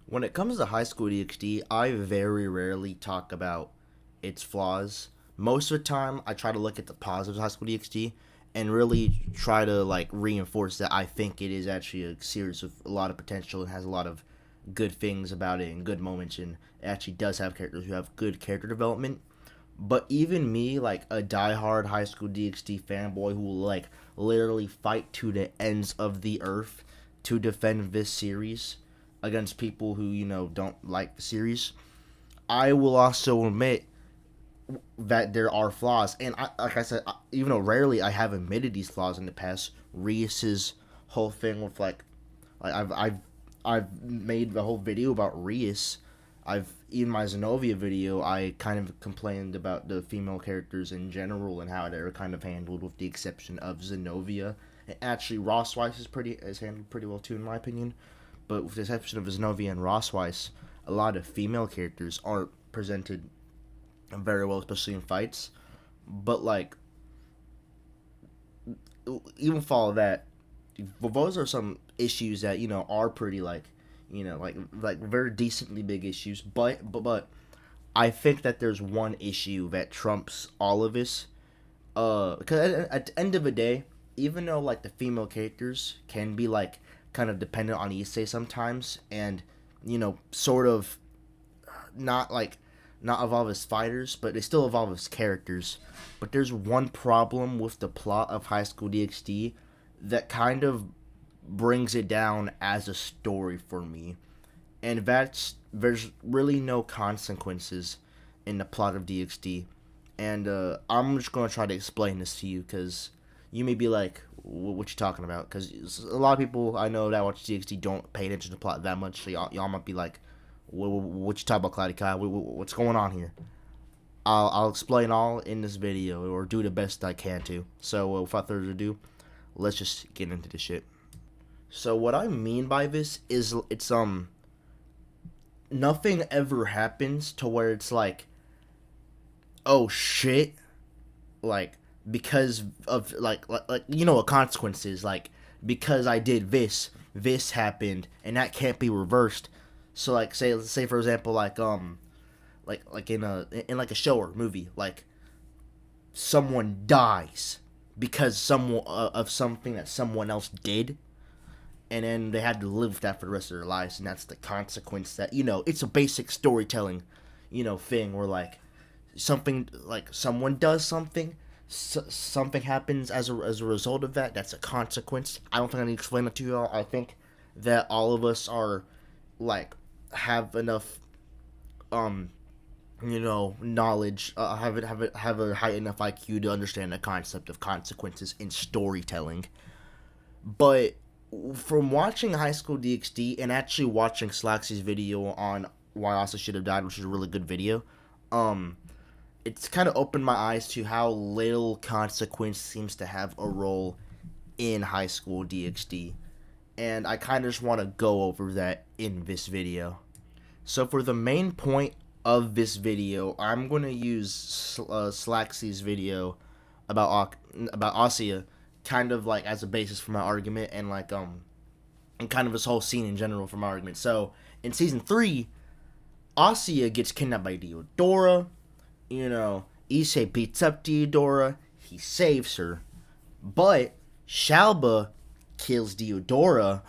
When it comes to High School DxD, I very rarely talk about its flaws. Most of the time, I try to look at the positives of High School DxD and really try to reinforce that I think it is actually a series with a lot of potential and has a lot of good things about it and good moments, and it actually does have characters who have good character development. But even me, like a diehard High School DxD fanboy who will literally fight to the ends of the earth to defend this series against people who don't like the series, I will also admit that there are flaws. And like I said, even though rarely I have admitted these flaws in the past, Reus's whole thing with I've made the whole video about Reus. I've in my Zenobia video, I kind of complained about the female characters in general and how they're kind of handled, with the exception of Zenobia. And actually, Ross Weiss is handled pretty well too, in my opinion. But with the exception of Zenobia and Ross Weiss, a lot of female characters aren't presented very well, especially in fights. But even for all of that, those are some issues that are pretty very decently big issues. But I think that there's one issue that trumps all of this. Because at the end of the day, even though the female characters can be kind of dependent on Issei sometimes, and sort of not not evolve as fighters, but they still evolve as characters. But there's one problem with the plot of High School DxD that kind of brings it down as a story for me, and that's there's really no consequences in the plot of DxD. And I'm just gonna try to explain this to you, because you may be like, "What you talking about?" Because a lot of people I know that watch DxD don't pay attention to the plot that much. So y'all might be like, "What you talking about, Cloudy Kai? What's going on here?" I'll explain all in this video, or do the best I can to. So without further ado, let's just get into this shit. So what I mean by this is it's nothing ever happens to where it's like, oh shit, like because of consequences, because I did this happened and that can't be reversed. So say for example, in a show or movie, someone dies because someone of something that someone else did, and then they had to live with that for the rest of their lives, and that's the consequence. That it's a basic storytelling thing where something, someone does something, something happens as a result of that. That's a consequence. I don't think I need to explain it to you all. I think that all of us are have enough knowledge, have a high enough IQ to understand the concept of consequences in storytelling. But from watching High School DxD and actually watching Slaxy's video on why Asa should have died, which is a really good video, it's kind of opened my eyes to how little consequence seems to have a role in High School DxD. And I kind of just want to go over that in this video. So for the main point of this video, I'm going to use Slaxy's video about Asia kind of as a basis for my argument, and and kind of this whole scene in general for my argument. So in season 3, Asia gets kidnapped by Deodora. Issei beats up Deodora. He saves her. But Shalba kills Deodora,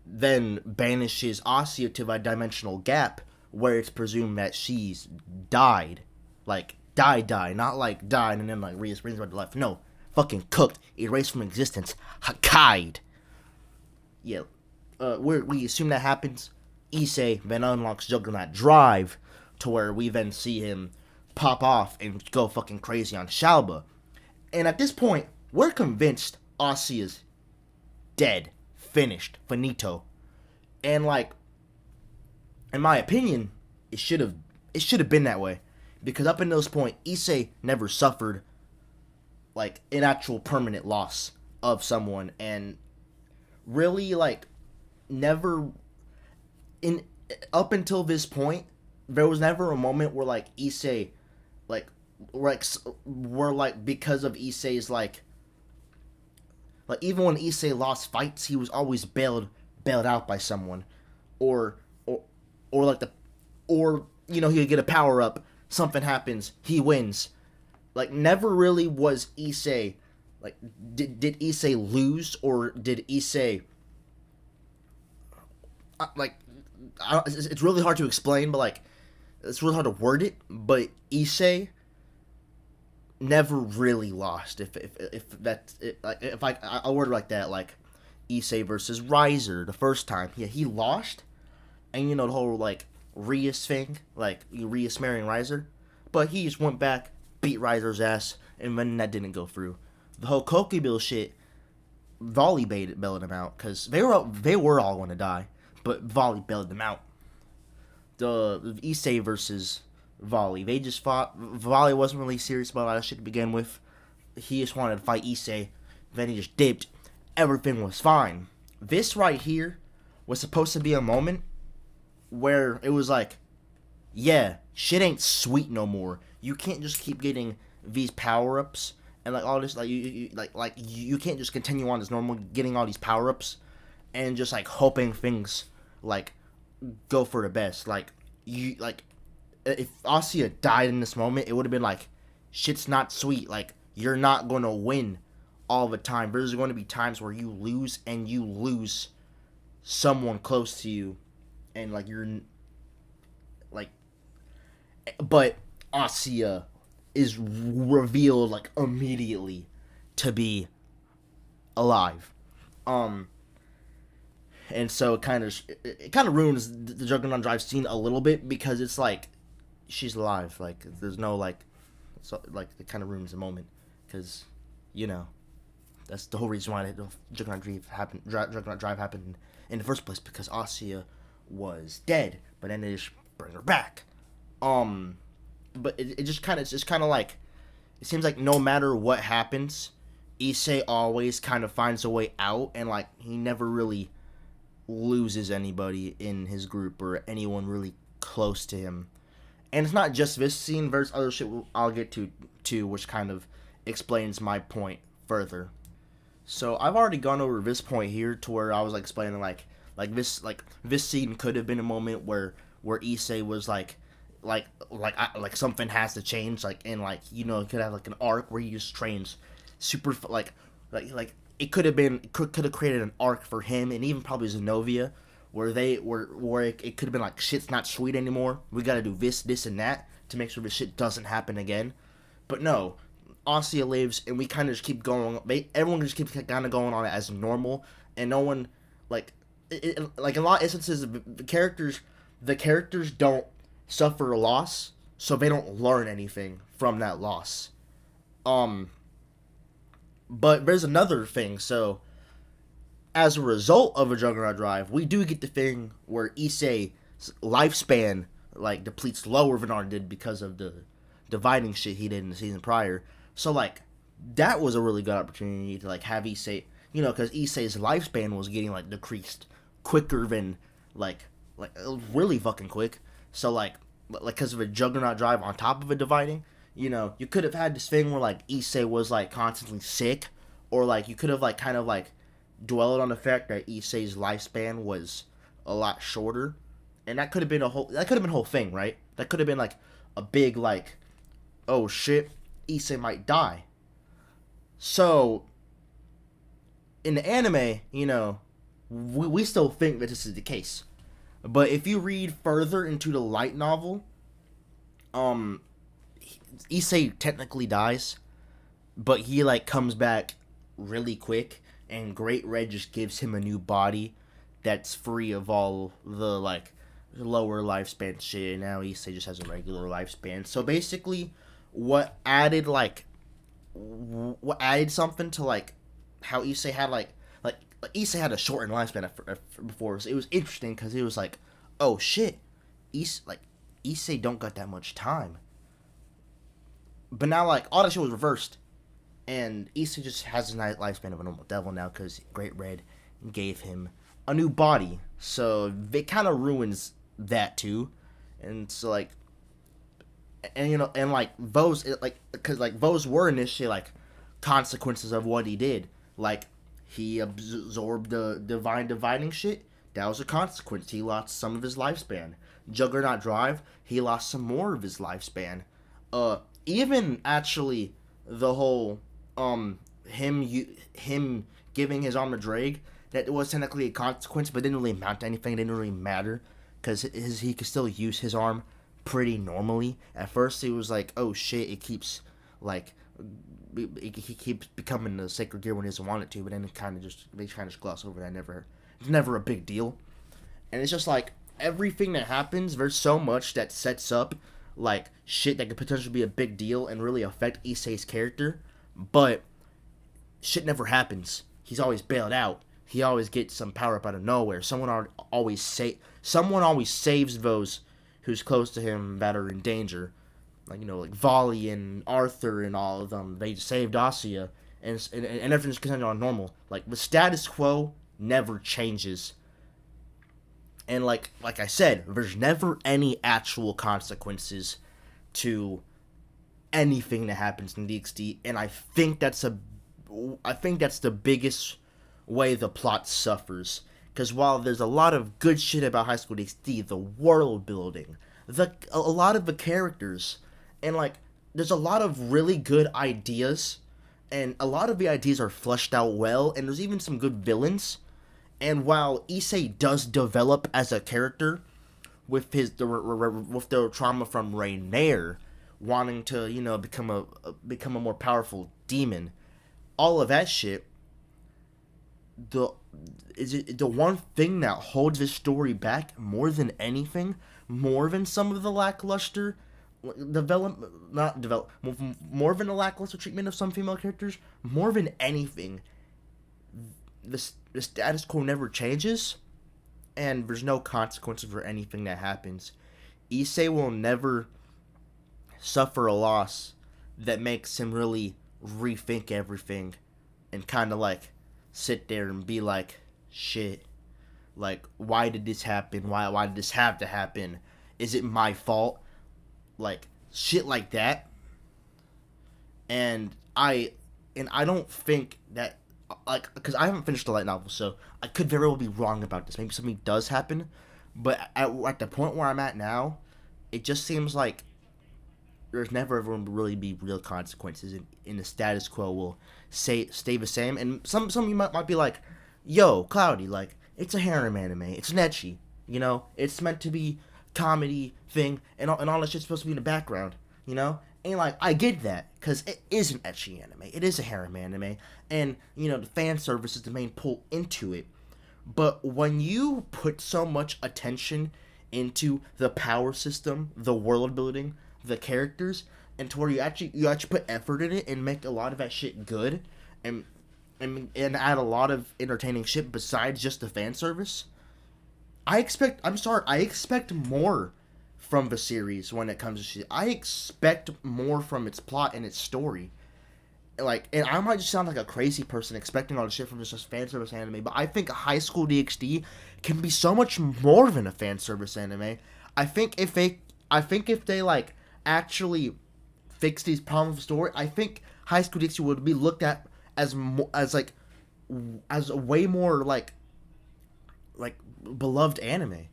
then banishes Asia to a dimensional gap where it's presumed that she's died. Died. Not died and then Reus brings her to life. No. Fucking cooked. Erased from existence. Hakai'd. Yeah. We assume that happens. Issei then unlocks Juggernaut Drive, to where we then see him pop off and go fucking crazy on Shalba. And at this point, we're convinced Asia's dead. Finished. Finito. And in my opinion, it should have been that way. Because up until this point, Issei never suffered an actual permanent loss of someone, and really never in up until this point, there was never a moment where Issei where because of Issei's even when Issei lost fights, he was always bailed out by someone, or or like the, or he'll get a power up, something happens, he wins. Like never really was Issei, like did Issei lose, or did Issei like it's really hard to explain, but like it's really hard to word it. But Issei never really lost. If that's it, like if I'll word it like that, like Issei versus Riser the first time, yeah, he lost, and the whole like Rias thing, like Rias marrying Riser, but he just went back, beat Riser's ass, and then that didn't go through. The whole Kokibill shit, Volley bailed him out because they were all going to die, but Volley bailed them out. The Issei versus Volley, they just fought. Volley wasn't really serious about that shit to begin with. He just wanted to fight Issei, then he just dipped. Everything was fine. This right here was supposed to be a moment where it was like, yeah, shit ain't sweet no more. You can't just keep getting these power ups and like all this, like you can't just continue on as normal, getting all these power ups and just like hoping things like go for the best. Like you like if Asuya died in this moment, it would have been like, shit's not sweet. Like you're not gonna win all the time. There's going to be times where you lose, and you lose someone close to you, and like you're like, but Asuya is revealed like immediately to be alive. And so it kind of ruins the Juggernaut Drive scene a little bit, because it's like she's alive. Like there's no like, so like it kind of ruins the moment, because that's the whole reason why the Juggernaut Drive happened in the first place, because Asuya was dead, but then they just bring her back. But it's just kind of like, it seems like no matter what happens, Issei always kind of finds a way out, and like he never really loses anybody in his group or anyone really close to him. And it's not just this scene, there's other shit I'll get to too, which kind of explains my point further. So I've already gone over this point here, to where I was like explaining like this scene could have been a moment where Issei was like something has to change, like, and like it could have like an arc where he just trains super like it could have created an arc for him, and even probably Zenobia, where it could have been like, shit's not sweet anymore, we gotta do this and that to make sure this shit doesn't happen again. But no, Asuya lives, and we kind of just keep going. Everyone just keeps kind of going on as normal, and no one like like in a lot of instances the characters don't suffer a loss, so they don't learn anything from that loss. But there's another thing. So as a result of a Juggernaut Drive, we do get the thing where Issei's lifespan like depletes lower than ours did because of the dividing shit he did in the season prior. So like that was a really good opportunity to like have Issei, because Issei's lifespan was getting like decreased quicker than like really fucking quick. So like because of a Juggernaut Drive on top of a dividing, you could have had this thing where like Issei was like constantly sick, or like you could have like kind of like dwelled on the fact that Issei's lifespan was a lot shorter, and that could have been a whole thing, right? That could have been like a big like, oh shit, Issei might die. So in the anime, we still think that this is the case. But if you read further into the light novel, Issei technically dies, but he like comes back really quick, and Great Red just gives him a new body that's free of all the like lower lifespan shit, and now Issei just has a regular lifespan. So basically, what added something to like how Issei had like Issei had a shortened lifespan before, so it was interesting because it was like, oh shit, Issei don't got that much time. But now like all that shit was reversed, and Issei just has a nice lifespan of a normal devil now because Great Red gave him a new body. So it kind of ruins that too, and so like, and like those because like those were initially like consequences of what he did. Like he absorbed the divine dividing shit, That was a consequence. He lost some of his lifespan. Juggernaut Drive, he lost some more of his lifespan. Even actually the whole him giving his arm to Drake, that was technically a consequence, but didn't really amount to anything. It didn't really matter because he could still use his arm pretty normally. At first, he was like, "Oh shit!" It keeps like he keeps becoming the sacred gear when he doesn't want it to, but then they kind of just gloss over that. It's never a big deal, and it's just like everything that happens. There's so much that sets up like shit that could potentially be a big deal and really affect Issei's character, but shit never happens. He's always bailed out. He always gets some power up out of nowhere. Someone always saves those who's close to him that are in danger. Like, you know, like Volley and Arthur and all of them. They saved Asya, and everything's continuing on normal. Like, the status quo never changes. And like I said, there's never any actual consequences to anything that happens in DxD, and I think that's the biggest way the plot suffers. Because while there's a lot of good shit about High School DxD, the world building, a lot of the characters, and like there's a lot of really good ideas, and a lot of the ideas are fleshed out well, and there's even some good villains. And while Issei does develop as a character with the trauma from Rainier wanting to, you know, become a more powerful demon, all of that shit, the one thing that holds this story back more than anything, more than some of the lackluster more than the lackluster treatment of some female characters, more than anything, the status quo never changes, and there's no consequences for anything that happens. Issei will never suffer a loss that makes him really rethink everything and kind of like sit there and be like, shit, like, why did this happen? Why did this have to happen? Is it my fault? Like, shit like that. And I don't think that, like, because I haven't finished the light novel, so I could very well be wrong about this. Maybe something does happen, but at the point where I'm at now, it just seems like there's never ever going to really be real consequences, in the status quo will stay the same. And some of you might be like, yo, Cloudy, like, it's a harem anime, it's an ecchi, you know, it's meant to be comedy thing, and all that shit's supposed to be in the background, you know. And like, I get that, because it is an ecchi anime, it is a harem anime, and, you know, the fan service is the main pull into it. But when you put so much attention into the power system, the world building, the characters, and to where you actually put effort in it and make a lot of that shit good, and add a lot of entertaining shit besides just the fan service, I expect more from the series when it comes to shit. I expect more from its plot and its story. Like, and I might just sound like a crazy person expecting all the shit from just fan service anime, but I think High School DxD can be so much more than a fan service anime. I think if they like actually fix these problems of the story, I think High School DxD would be looked at as a way more like beloved anime,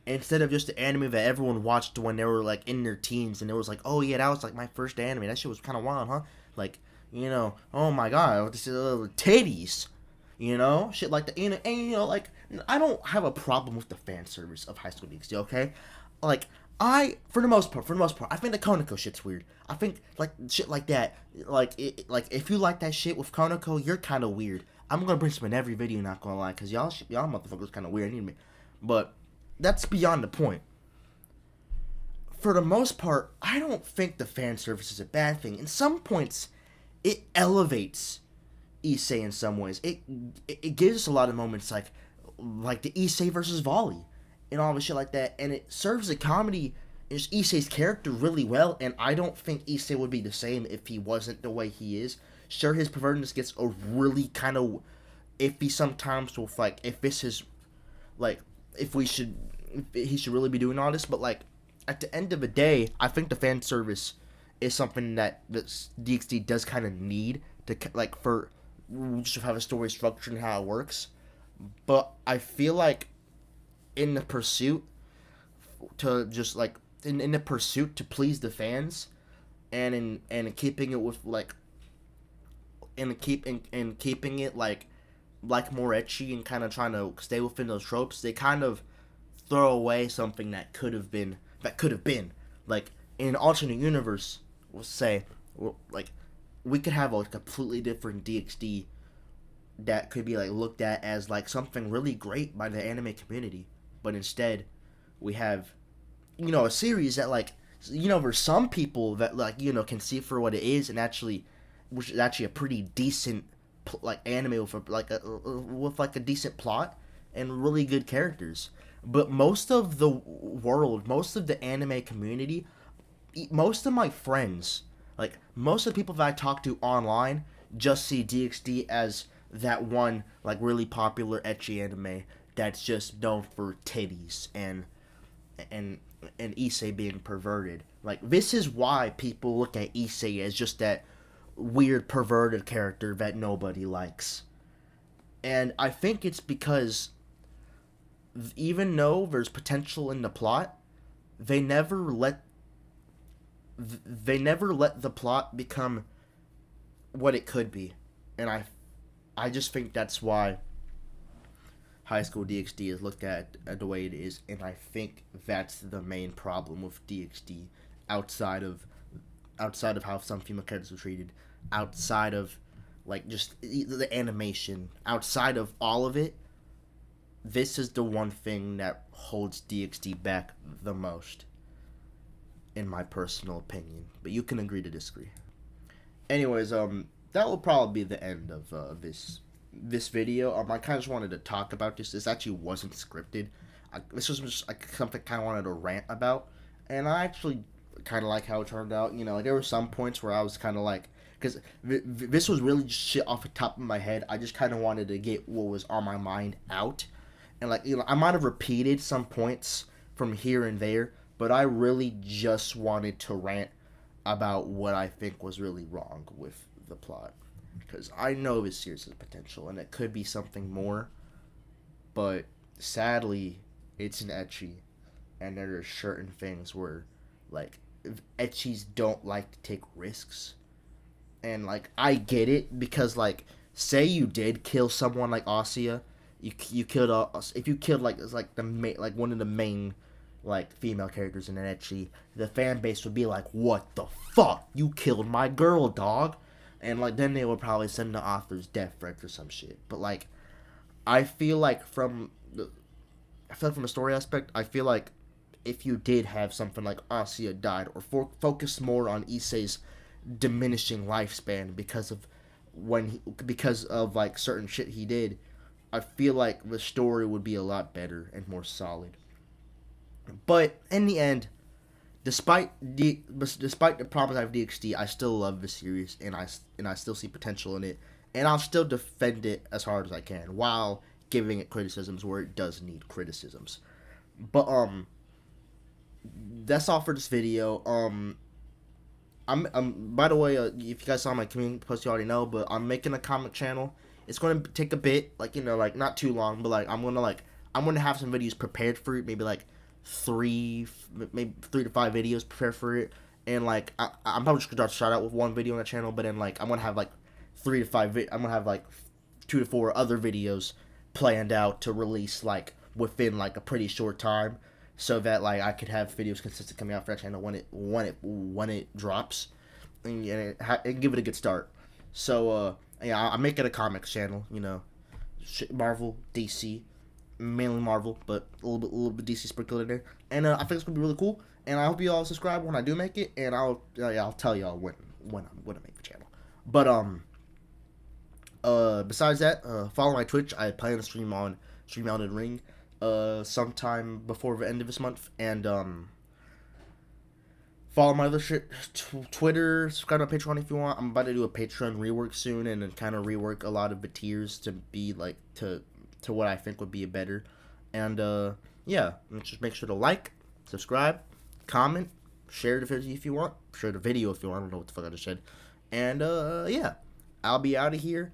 instead of just the anime that everyone watched when they were like in their teens, and it was like, oh yeah, that was like my first anime, that shit was kind of wild, huh? Like, you know, oh my god, this is titties, you know, shit like that. And you know, like, I don't have a problem with the fan service of High School DxD, okay? Like, for the most part, I think the Konako shit's weird. I think, like, shit like that, like, if you like that shit with Konako, you're kind of weird. I'm gonna bring some in every video, not gonna lie, because y'all motherfuckers kind of weird, anyway. But that's beyond the point. For the most part, I don't think the fan service is a bad thing. In some points, it elevates Issei in some ways. It gives us a lot of moments like the Issei versus Volley and all the shit like that, and it serves the comedy and Issei's character really well. And I don't think Issei would be the same if he wasn't the way he is. Sure, his pervertedness gets a really kind of iffy sometimes with, like, if this is, like, if he should really be doing all this, but, like, at the end of the day, I think the fan service is something that DxD does kind of need to, like, for just to have a story structure and how it works. But I feel like in the pursuit to just like in the pursuit to please the fans, and keeping it with like and keeping it like more etchy and kind of trying to stay within those tropes, they kind of throw away something that could have been like in an alternate universe. We'll say, like, we could have a completely different DxD that could be like looked at as like something really great by the anime community, but instead we have, a series that, like, for some people that, like, can see it for what it is, and actually, which is actually a pretty decent like anime with a decent plot and really good characters. But most of the world, most of the anime community, most of my friends, like most of the people that I talk to online, just see DxD as that one like really popular ecchi anime that's just known for titties and and Issei being perverted. Like, this is why people look at Issei as just that weird perverted character that nobody likes. And I think it's because even though there's potential in the plot, they never let the plot become what it could be. And I just think that's why High School DxD is looked at the way it is, and I think that's the main problem with DxD, outside of how some female characters are treated, outside of like just the animation, outside of all of it. This is the one thing that holds DxD back the most, in my personal opinion. But you can agree to disagree. Anyways, that will probably be the end of this video. I kind of just wanted to talk about this. This actually wasn't scripted. This was just like something I kind of wanted to rant about, and I actually kind of like how it turned out. Like, there were some points where I was kind of like, because this was really just shit off the top of my head. I just kind of wanted to get what was on my mind out, and like, I might have repeated some points from here and there, but I really just wanted to rant about what I think was really wrong with the plot. Because I know this series has potential, and it could be something more, but sadly, it's an ecchi, and there are certain things where, like, ecchis don't like to take risks, and, like, I get it, because, like, say you did kill someone like Asuya, you killed, if you killed, like one of the main, like, female characters in an ecchi, the fan base would be like, what the fuck, you killed my girl, dog. And, like, then they would probably send the authors death threats or some shit. But, like, I feel like from a story aspect, I feel like if you did have something like Asuya died, or focus more on Issei's diminishing lifespan because of like certain shit he did, I feel like the story would be a lot better and more solid. But in the end, despite the problems I have with DxD, I still love the series, and I still see potential in it, and I'll still defend it as hard as I can while giving it criticisms where it does need criticisms. But that's all for this video. I'm by the way, if you guys saw my community post, you already know, but I'm making a comic channel. It's going to take a bit, like, like, not too long, but like I'm gonna have some videos prepared for it, maybe like maybe 3 to 5 videos prepared for it, and like I'm probably just gonna start out with one video on the channel, but then like I'm gonna have like 3 to 5 I'm gonna have like 2 to 4 other videos planned out to release like within like a pretty short time, so that like I could have videos consistent coming out for that channel when it drops, and give it a good start. So yeah, I'm making a comics channel, Marvel, DC, mainly Marvel, but a little bit DC sprinkled in there, and I think it's gonna be really cool. And I hope you all subscribe when I do make it, and I'll tell y'all when I'm gonna make the channel. But besides that, follow my Twitch. I plan to stream on Elden Ring sometime before the end of this month, and follow my other shit, Twitter, subscribe to my Patreon if you want. I'm about to do a Patreon rework soon, and then kind of rework a lot of the tiers to be like to what I think would be a better. And yeah, just make sure to like, subscribe, comment, share the video if you want. Share the video if you want. I don't know what the fuck I just said. And yeah, I'll be out of here.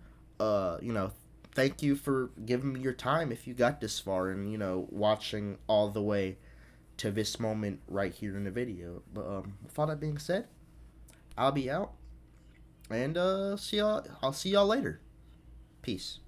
thank you for giving me your time if you got this far and, watching all the way to this moment right here in the video. But with all that being said, I'll be out. And see y'all. I'll see y'all later. Peace.